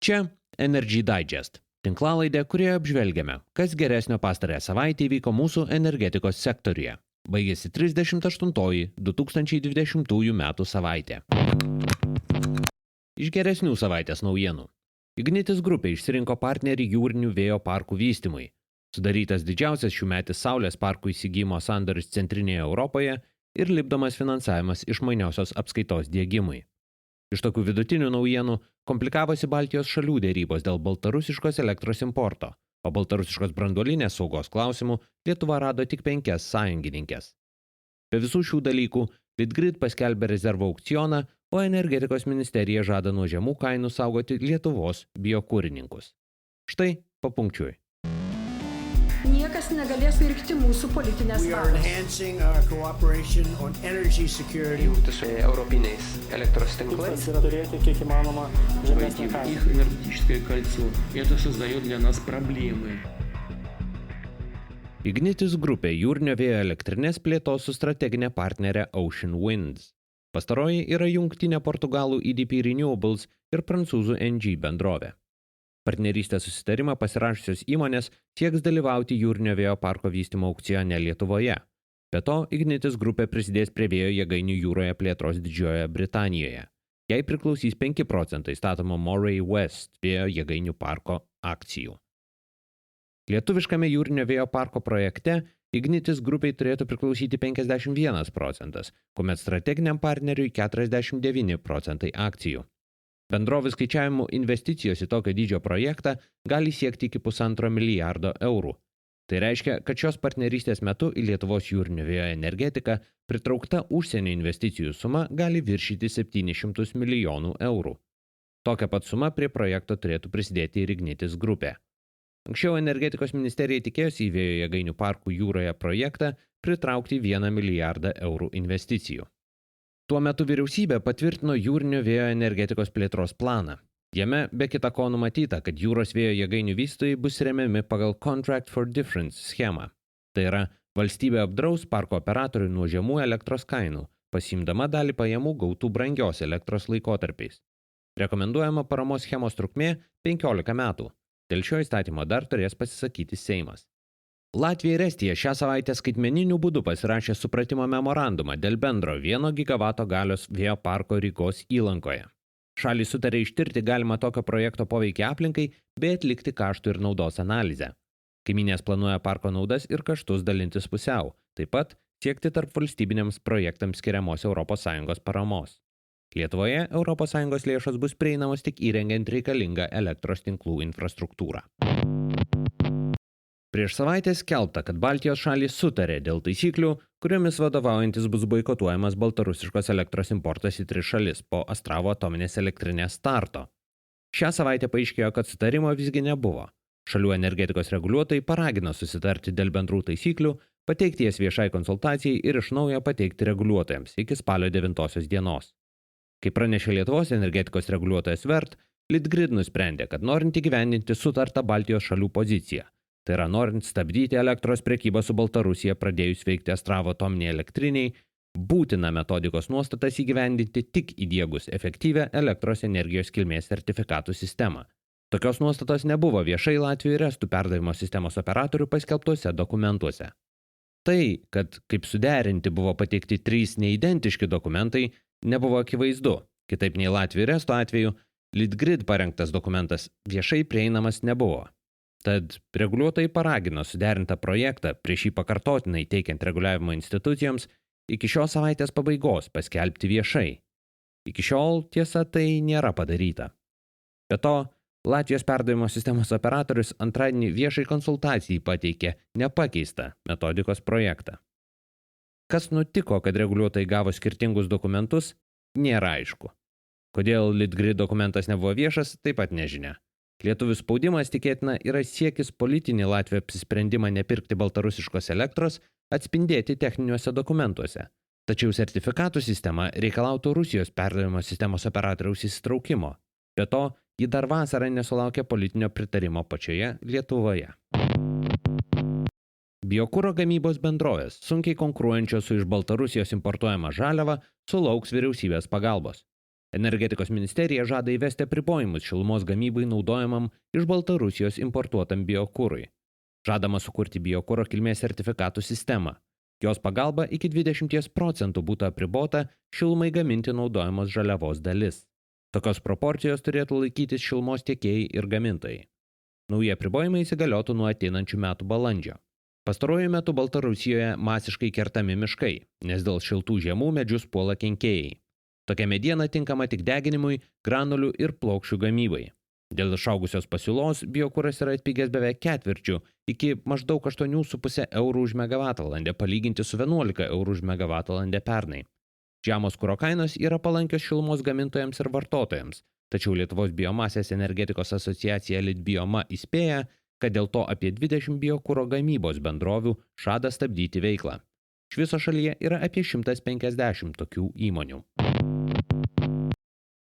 Čia Energy Digest – tinklalaidė, kurioje apžvelgiame, kas geresnio pastarąją savaitę įvyko mūsų energetikos sektoriuje. Baigėsi 38-oji 2020 metų savaitė. Iš geresnių savaitės naujienų. Ignitis grupė išsirinko partnerį jūrinių vėjo parkų vystymui. Sudarytas didžiausias šiųmetis saulės parkų įsigymo sandoris centrinėje Europoje ir lipdomas finansavimas išmaniosios apskaitos diegimui. Iš tokių vidutinių naujienų komplikavosi Baltijos šalių dėrybos dėl baltarusiškos elektros importo, o baltarusiškos branduolinės saugos klausimų Lietuva rado tik 5 sąjungininkės. Be visų šių dalykų Litgrid paskelbė rezervo aukcioną, o energetikos ministerija žada nuo žemų kainų saugoti Lietuvos biokurininkus. Štai papunkčiui. Niekas negalės pirkti mūsų politinės valios. Jungti su europiniais elektros tinklais. Yra turėti kiek įmanoma žemesnę kainą. Их энергетическое кольцо. Это создает для нас проблемы. Ignitis grupė jūrinio vėjo elektrinės plėtos su strateginė partnerė Ocean Winds. Pastaroji yra jungtinė Portugalų EDP Renewables ir prancūzų NG bendrovė. Partnerystės susitarimą pasirašiusios įmonės sieks dalyvauti jūrinio vėjo parko vystymo aukcione Lietuvoje. Be to, Ignitis grupė prisidės prie vėjo jėgainių jūroje plėtros Didžiojoje Britanijoje. Jai priklausys 5% statomo Moray West vėjo jėgainių parko akcijų. Lietuviškame jūrinio vėjo parko projekte Ignitis grupiai turėtų priklausyti 51%, kuomet strateginiam partneriui 49% akcijų. Bendrovės skaičiavimų investicijos į tokio dydžio projektą gali siekti iki $1,5 milijardo eurų. Tai reiškia, kad šios partnerystės metu į Lietuvos jūrinio vėjo energetiką pritraukta užsienio investicijų suma gali viršyti 700 milijonų eurų. Tokia pat suma prie projekto turėtų prisidėti ir Ignitis grupė. Anksčiau energetikos ministerija tikėjosi į vėjo jėgainių parkų jūroje projektą pritraukti 1 milijardą eurų investicijų. Tuo metu vyriausybė patvirtino jūrinio vėjo energetikos plėtros planą. Jame be kita ko numatyta, kad jūros vėjo jėgainių vystytojai bus remiami pagal Contract for Difference schemą. Tai yra, valstybė apdraus parko operatorių nuo žemų elektros kainų, pasiimdama dalį pajamų gautų brangios elektros laikotarpiais. Rekomenduojama paramos schemos trukmė 15 metų. Dėl šio įstatymo dar turės pasisakyti Seimas. Latvija ir Estija šią savaitę skaitmeniniu būdu pasirašė supratimo memorandumą dėl bendro 1 gigavato galios vėjo parko Rygos įlankoje. Šalys sutarė ištirti galimą tokio projekto poveikį aplinkai bei atlikti kaštų ir naudos analizę. Kaimynės planuoja parko naudas ir kaštus dalintis pusiau, taip pat siekti tarp valstybiniams projektams skiriamos ES paramos. Lietuvoje ES lėšos bus prieinamos tik įrengiant reikalingą elektros tinklų infrastruktūrą. Prieš savaitę skelbta, kad Baltijos šalys sutarė dėl taisyklių, kuriomis vadovaujantis bus boikotuojamas baltarusiškos elektros importas į 3 šalis po Astravo atominės elektrinės starto. Šią savaitę paaiškėjo, kad sutarimo visgi nebuvo. Šalių energetikos reguliuotojai paragino susitarti dėl bendrų taisyklių, pateikti jas viešai konsultacijai ir iš naujo pateikti reguliuotojams iki spalio 9 dienos. Kaip pranešė Lietuvos energetikos reguliuotojas Vert, Litgrid nusprendė, kad norint įgyvendinti sutartą Baltijos šalių poziciją, tai yra norint stabdyti elektros prekybą su Baltarusija pradėjus veikti Astravo atominiai elektriniai, būtina metodikos nuostatas įgyvendinti tik įdiegus efektyvią elektros energijos kilmės sertifikatų sistemą. Tokios nuostatos nebuvo viešai Latvijos ir Estų perdavimo sistemos operatorių paskelbtuose dokumentuose. Tai, kad kaip suderinti buvo pateikti 3 neidentiški dokumentai, nebuvo akivaizdu. Kitaip nei Latvijos ir Estų atveju, Litgrid parengtas dokumentas viešai prieinamas nebuvo. Tad reguliuotojai paragino suderintą projektą prieš jį pakartotinai teikiant reguliavimo institucijoms iki šios savaitės pabaigos paskelbti viešai. Iki šiol tiesa tai nėra padaryta. Be to, Latvijos perdavimo sistemos operatorius antradienį viešai konsultacijai pateikė nepakeistą metodikos projektą. Kas nutiko, kad reguliuotojai gavo skirtingus dokumentus, nėra aišku. Kodėl Litgrid dokumentas nebuvo viešas, taip pat nežinia. Lietuvių spaudimas tikėtina yra siekis politinį Latvijos apsisprendimą nepirkti baltarusiškos elektros atspindėti techniniuose dokumentuose. Tačiau sertifikatų sistema reikalautų Rusijos perdavimo sistemos operatoriaus įsitraukimo. Be to, ji dar vasarą nesulaukė politinio pritarimo pačioje Lietuvoje. Biokuro gamybos bendrovės, sunkiai konkuruojančios su iš Baltarusijos importuojama žaliava, sulauks vyriausybės pagalbos. Energetikos ministerija žada įvesti apribojimus šilumos gamybai naudojamam iš Baltarusijos importuotam biokurui. Žadama sukurti biokuro kilmės sertifikatų sistemą. Jos pagalba iki 20% būtų apribota šilumai gaminti naudojamos žaliavos dalis. Tokios proporcijos turėtų laikytis šilumos tiekėjai ir gamintojai. Nauji apribojimai įsigaliotų nuo ateinančių metų balandžio. Pastaruoju metu Baltarusijoje masiškai kertami miškai, nes dėl šiltų žiemų medžius puola kenkėjai. Tokia mediena tinkama tik deginimui, granulių ir plokščių gamybai. Dėl išaugusios pasiūlos biokuras yra atpigęs beveik ketvirčiu iki maždaug 8,5 eurų už megavatvalandę palyginti su 11 eurų už megavatvalandę pernai. Žemos kuro kainos yra palankios šilumos gamintojams ir vartotojams, tačiau Lietuvos biomasės energetikos asociacija Litbioma įspėja, kad dėl to apie 20 biokuro gamybos bendrovių žada stabdyti veiklą. Iš viso šalyje yra apie 150 tokių įmonių.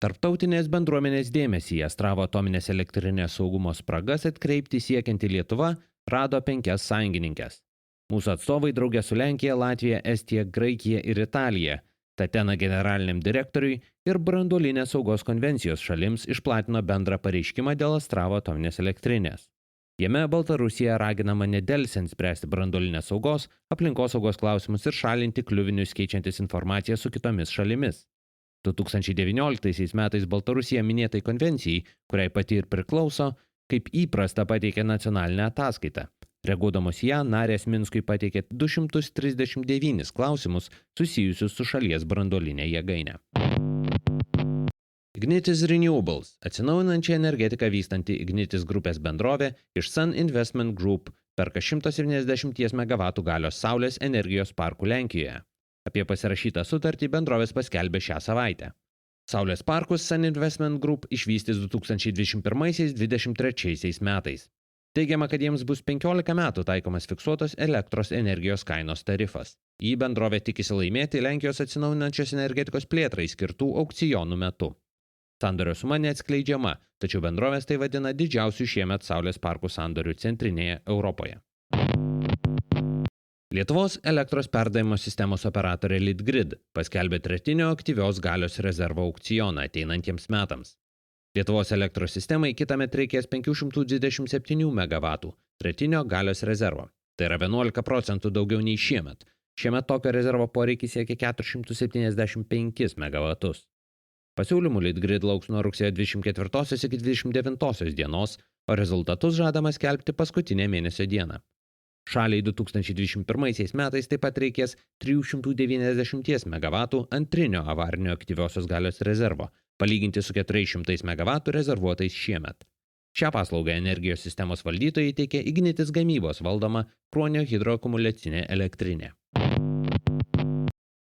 Tarptautinės bendruomenės dėmesį į Astravo atominės elektrinės saugumo spragas atkreipti siekianti Lietuva rado 5 sąjungininkės. Mūsų atstovai draugė su Lenkija, Latvija, Estija, Graikija ir Italija, Tatena generaliniam direktoriui ir branduolinės saugos konvencijos šalims išplatino bendrą pareiškimą dėl Astravo atominės elektrinės. Jame Baltarusija raginama nedelsiant spręsti branduolinės saugos, aplinkosaugos klausimus ir šalinti kliuvinius keičiantis informaciją su kitomis šalimis. 2019 metais Baltarusija minėtai konvencijai, kuriai pati ir priklauso, kaip įprasta pateikė nacionalinę ataskaitą. Reaguodamos ją, narės Minskui pateikė 239 klausimus susijusius su šalies branduolinė jėgainė. Ignitis Renewables – atsinaujinančią energetiką vystanti Ignitis grupės bendrovė iš Sun Investment Group perka 170 MW galios saulės energijos parkų Lenkijoje. Apie pasirašytą sutartį bendrovės paskelbė šią savaitę. Saulės parkus Sun Investment Group išvystys 2021-2023 metais. Teigiama, kad jiems bus 15 metų taikomas fiksuotos elektros energijos kainos tarifas. Jį bendrovė tikisi laimėti Lenkijos atsinaujinančios energetikos plėtrai skirtų aukcionų metu. Sandorio suma neatskleidžiama, tačiau bendrovės tai vadina didžiausių šiemet saulės parkų sandorių centrinėje Europoje. Lietuvos elektros perdavimo sistemos operatorė Litgrid paskelbė tretinio aktyvios galios rezervo aukcioną ateinantiems metams. Lietuvos elektros sistemai kitąmet reikės 527 MW tretinio galios rezervo. Tai yra 11% daugiau nei šiemet. Šiemet tokio rezervo poreikis siekia 475 MW. Pasiūlymų Litgrid lauks nuo rugsėjo 24 iki 29 dienos, o rezultatus žadama skelbti paskutinę mėnesio dieną. Šaliai 2021 metais taip pat reikės 390 MW antrinio avarinio aktyviosios galios rezervo, palyginti su 400 MW rezervuotais šiemet. Šią paslaugą energijos sistemos valdytojai teikia Ignitis gamybos valdoma Kruonio hidroakumuliacinė elektrinė.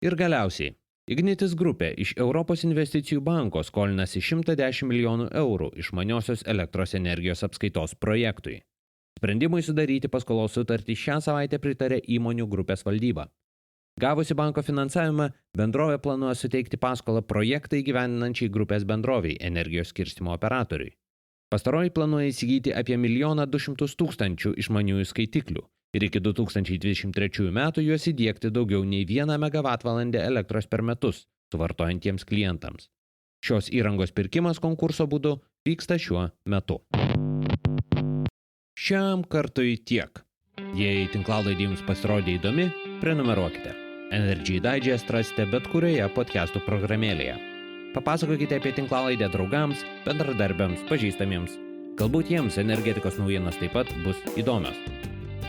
Ir galiausiai, Ignitis grupė iš Europos investicijų banko skolinasi 110 milijonų eurų išmaniosios elektros energijos apskaitos projektui. Sprendimui sudaryti paskolos sutartį šią savaitę pritarė įmonių grupės valdyba. Gavusi banko finansavimą, bendrovė planuoja suteikti paskolą projektą įgyvendinančiai grupės bendroviai energijos skirstymo operatoriui. Pastaroji planuoja įsigyti apie 1 200 000 išmaniųjų skaitiklių ir iki 2023 metų juos įdiegti daugiau nei 1 MW elektros per metus suvartojantiems klientams. Šios įrangos pirkimas konkurso būdu vyksta šiuo metu. Šiam kartui tiek. Jei tinklalaidė jums pasirodė įdomi, prenumeruokite. Energy Digest rasite bet kurioje podcastų programėlėje. Papasakokite apie tinklalaidę draugams, bendradarbiams, pažįstamiems. Galbūt jiems energetikos naujienos taip pat bus įdomios.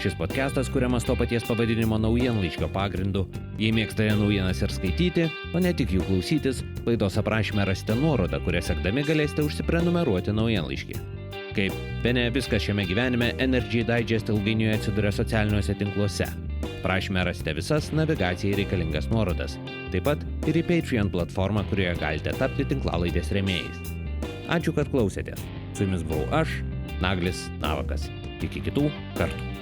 Šis podcastas kuriamas to paties pavadinimo naujienlaiškio pagrindu. Jei mėgstate naujienas ir skaityti, o ne tik jų klausytis, laidos aprašyme rasite nuorodą, kurią sekdami galėsite užsiprenumeruoti naujienlaiškį. Kaip bene viskas šiame gyvenime, Energy Digest ilgainiui atsiduria socialiniuose tinkluose. Prašyme rasite visas navigacijai reikalingas nuorodas. Taip pat ir į Patreon platformą, kurioje galite tapti tinklalaidės rėmėjais. Ačiū, kad klausėtės. Su jumis buvau aš, Naglis Navakas. Iki kitų kartų.